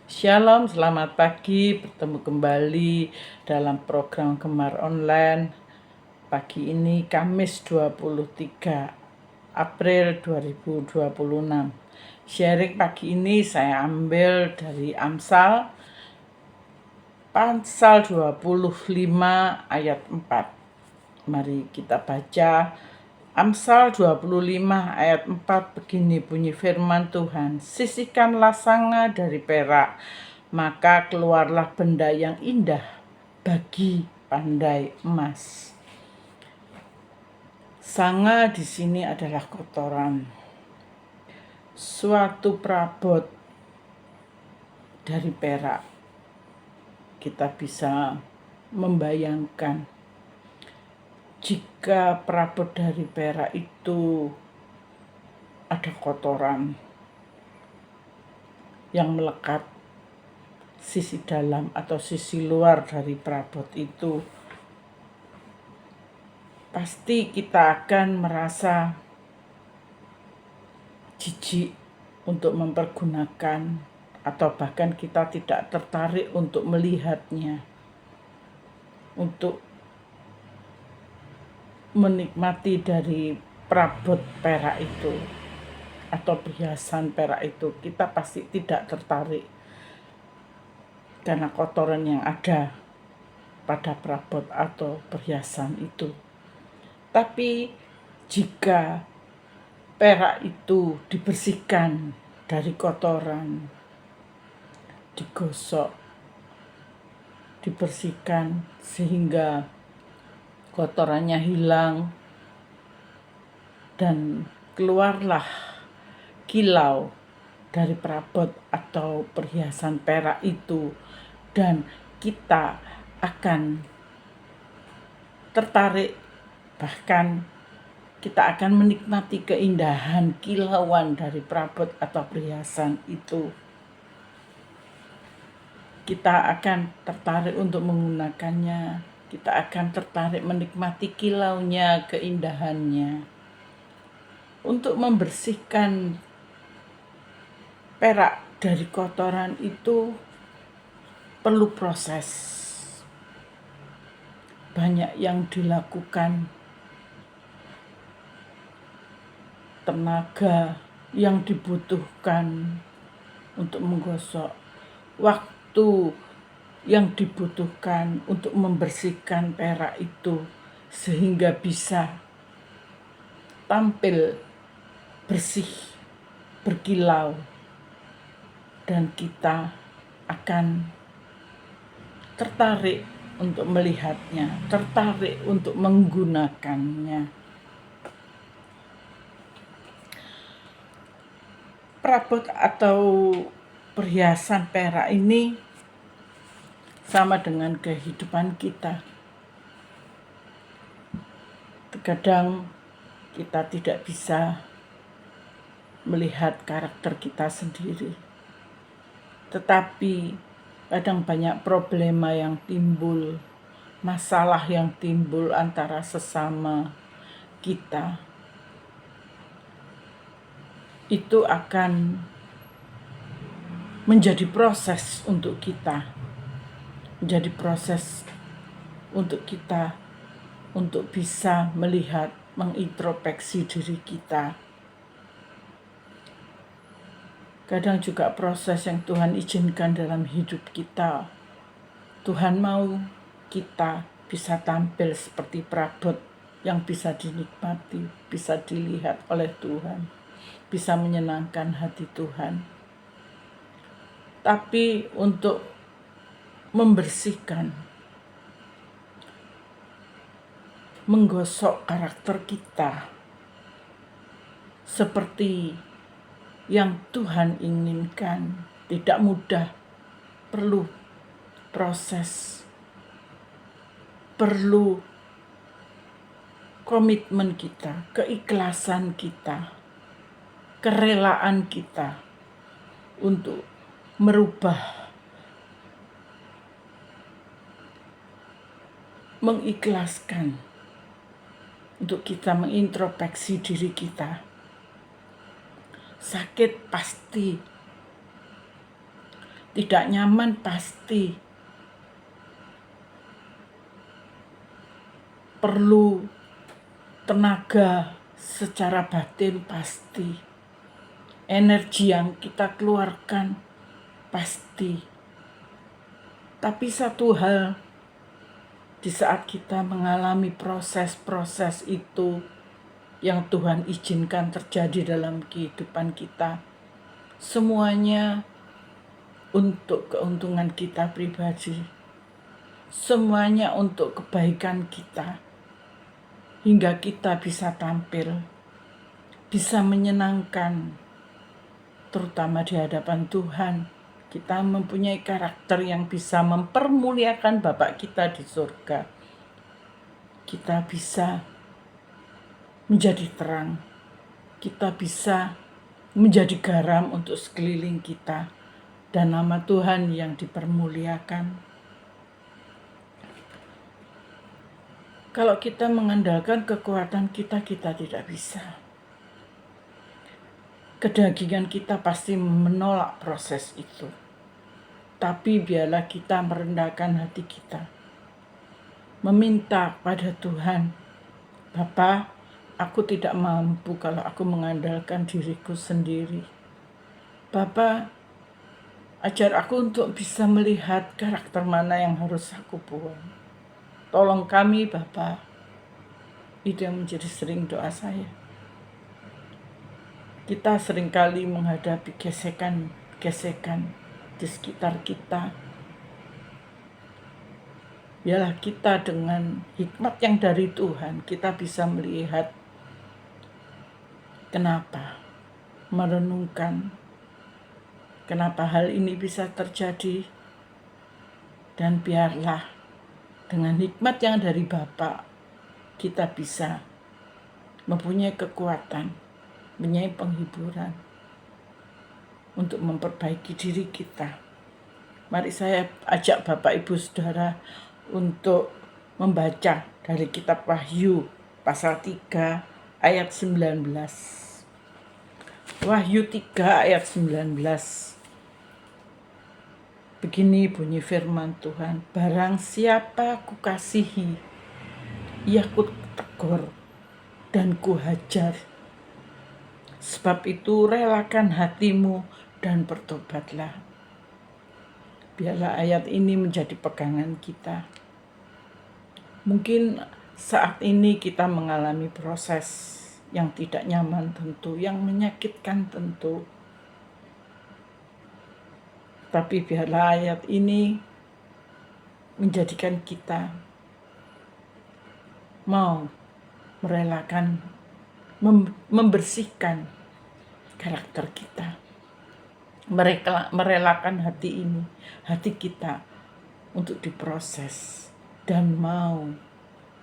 Shalom, selamat pagi. Bertemu kembali dalam program Gemar Online. Pagi ini Kamis 23 April 2026. Sharing pagi ini saya ambil dari Amsal pasal 25 ayat 4. Mari kita baca Amsal 25 ayat 4 begini bunyi firman Tuhan. Sisihkanlah sanga dari perak, maka keluarlah benda yang indah bagi pandai emas. Sanga di sini adalah kotoran. Suatu perabot dari perak. Kita bisa membayangkan jika perabot dari perak itu ada kotoran yang melekat sisi dalam atau sisi luar dari perabot itu, pasti kita akan merasa jijik untuk mempergunakan, atau bahkan kita tidak tertarik untuk melihatnya, untuk menikmati dari perabot perak itu atau perhiasan perak itu. Kita pasti tidak tertarik karena kotoran yang ada pada perabot atau perhiasan itu. Tapi jika perak itu dibersihkan dari kotoran, digosok, dibersihkan sehingga kotorannya hilang dan keluarlah kilau dari perabot atau perhiasan perak itu, dan kita akan tertarik, bahkan kita akan menikmati keindahan kilauan dari perabot atau perhiasan itu. Kita akan tertarik untuk menggunakannya, kita akan tertarik menikmati kilaunya, keindahannya. Untuk membersihkan perak dari kotoran itu perlu proses. Banyak yang dilakukan, tenaga yang dibutuhkan untuk menggosok, waktu yang dibutuhkan untuk membersihkan perak itu sehingga bisa tampil bersih, berkilau, dan kita akan tertarik untuk melihatnya, tertarik untuk menggunakannya. Perabot atau perhiasan perak ini sama dengan kehidupan kita. Terkadang kita tidak bisa melihat karakter kita sendiri, tetapi kadang banyak problema yang timbul, masalah yang timbul antara sesama kita. Itu akan menjadi proses untuk kita, menjadi proses untuk kita untuk bisa melihat, mengintrospeksi diri kita. Kadang juga proses yang Tuhan izinkan dalam hidup kita. Tuhan mau kita bisa tampil seperti perabot yang bisa dinikmati, bisa dilihat oleh Tuhan, bisa menyenangkan hati Tuhan. Tapi untuk membersihkan, menggosok karakter kita seperti yang Tuhan inginkan tidak mudah, perlu proses, perlu komitmen kita, keikhlasan kita, kerelaan kita untuk merubah, mengikhlaskan, untuk kita mengintrospeksi diri kita. Sakit pasti, Tidak nyaman pasti. Perlu tenaga secara batin pasti. Energi yang kita keluarkan pasti. Tapi satu hal, di saat kita mengalami proses-proses itu yang Tuhan izinkan terjadi dalam kehidupan kita, semuanya untuk keuntungan kita pribadi, semuanya untuk kebaikan kita, hingga kita bisa tampil, bisa menyenangkan, terutama di hadapan Tuhan. Kita mempunyai karakter yang bisa mempermuliakan Bapa kita di surga. Kita bisa menjadi terang. Kita bisa menjadi garam untuk sekeliling kita. Dan nama Tuhan yang dipermuliakan. Kalau kita mengandalkan kekuatan kita, kita tidak bisa. Kedagingan kita pasti menolak proses itu. Tapi biarlah kita merendahkan hati kita. Meminta pada Tuhan, Bapa, aku tidak mampu kalau aku mengandalkan diriku sendiri. Bapa, ajar aku untuk bisa melihat karakter mana yang harus aku buang. Tolong kami, Bapa. Itu yang menjadi sering doa saya. Kita seringkali menghadapi gesekan di sekitar kita. Biarlah kita dengan hikmat yang dari Tuhan, kita bisa melihat kenapa, merenungkan kenapa hal ini bisa terjadi. Dan biarlah dengan hikmat yang dari Bapa, kita bisa mempunyai kekuatan, mempunyai penghiburan untuk memperbaiki diri kita. Mari saya ajak Bapak Ibu Saudara untuk membaca dari kitab Wahyu pasal 3 ayat 19. Wahyu 3 ayat 19. Begini bunyi firman Tuhan, barang siapa kukasihi, ia kutegur dan kuhajar. Sebab itu relakan hatimu dan bertobatlah. Biarlah ayat ini menjadi pegangan kita. Mungkin saat ini kita mengalami proses yang tidak nyaman tentu, yang menyakitkan tentu. Tapi biarlah ayat ini menjadikan kita mau merelakan, membersihkan karakter kita, merelakan hati ini, hati kita untuk diproses dan mau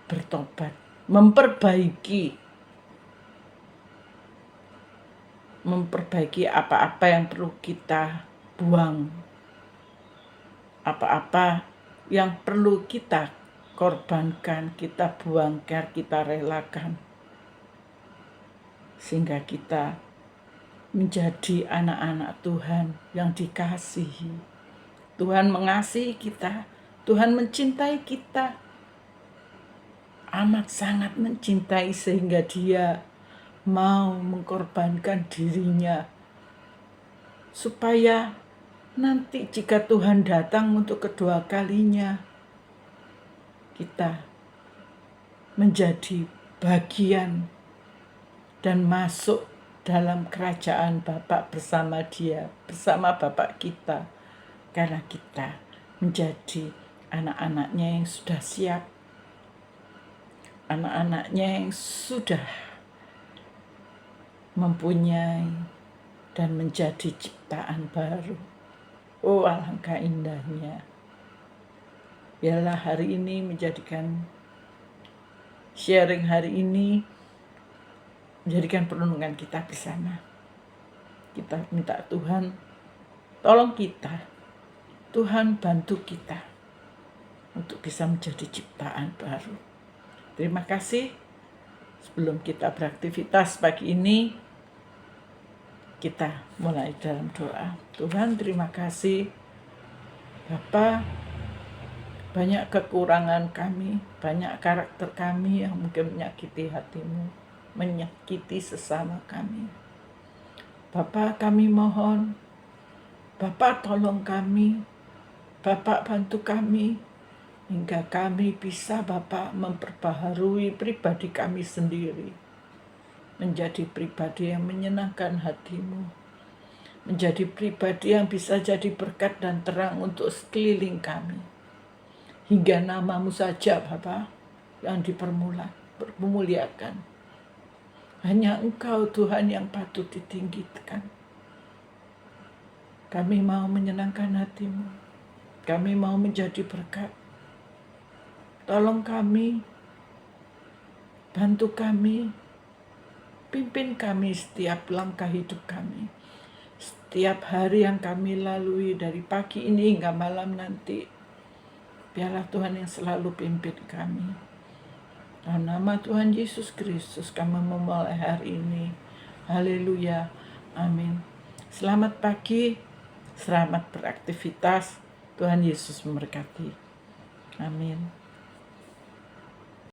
bertobat, memperbaiki apa-apa yang perlu kita buang, apa-apa yang perlu kita korbankan, kita bongkar, kita relakan, sehingga kita menjadi anak-anak Tuhan yang dikasihi. Tuhan mengasihi kita, Tuhan mencintai kita, amat sangat mencintai sehingga Dia mau mengorbankan dirinya, supaya nanti jika Tuhan datang untuk kedua kalinya, kita menjadi bagian dan masuk dalam kerajaan Bapa bersama Dia, bersama Bapa kita, karena kita menjadi anak-anaknya yang sudah siap, anak-anaknya yang sudah mempunyai dan menjadi ciptaan baru. Oh, alangkah indahnya. Biarlah hari ini menjadikan sharing hari ini menjadikan perenungan kita bersama. Kita minta Tuhan tolong kita, Tuhan bantu kita untuk bisa menjadi ciptaan baru. Terima kasih. Sebelum kita beraktivitas pagi ini, kita mulai dalam doa. Tuhan, terima kasih Bapa, banyak kekurangan kami, banyak karakter kami yang mungkin menyakiti hatimu, menyakiti sesama kami. Bapa, kami mohon, Bapa tolong kami, Bapa bantu kami, hingga kami bisa Bapa memperbaharui pribadi kami sendiri, menjadi pribadi yang menyenangkan hatimu, menjadi pribadi yang bisa jadi berkat dan terang untuk sekeliling kami. Hingga namamu saja Bapa yang dipermuliakan. Hanya Engkau Tuhan yang patut ditinggikan. Kami mau menyenangkan hatimu. Kami mau menjadi berkat. Tolong kami, bantu kami, pimpin kami setiap langkah hidup kami. Setiap hari yang kami lalui dari pagi ini hingga malam nanti, biarlah Tuhan yang selalu pimpin kami. Dalam nama Tuhan Yesus Kristus kami memulai hari ini. Haleluya. Amin. Selamat pagi, selamat beraktivitas. Tuhan Yesus memberkati. Amin.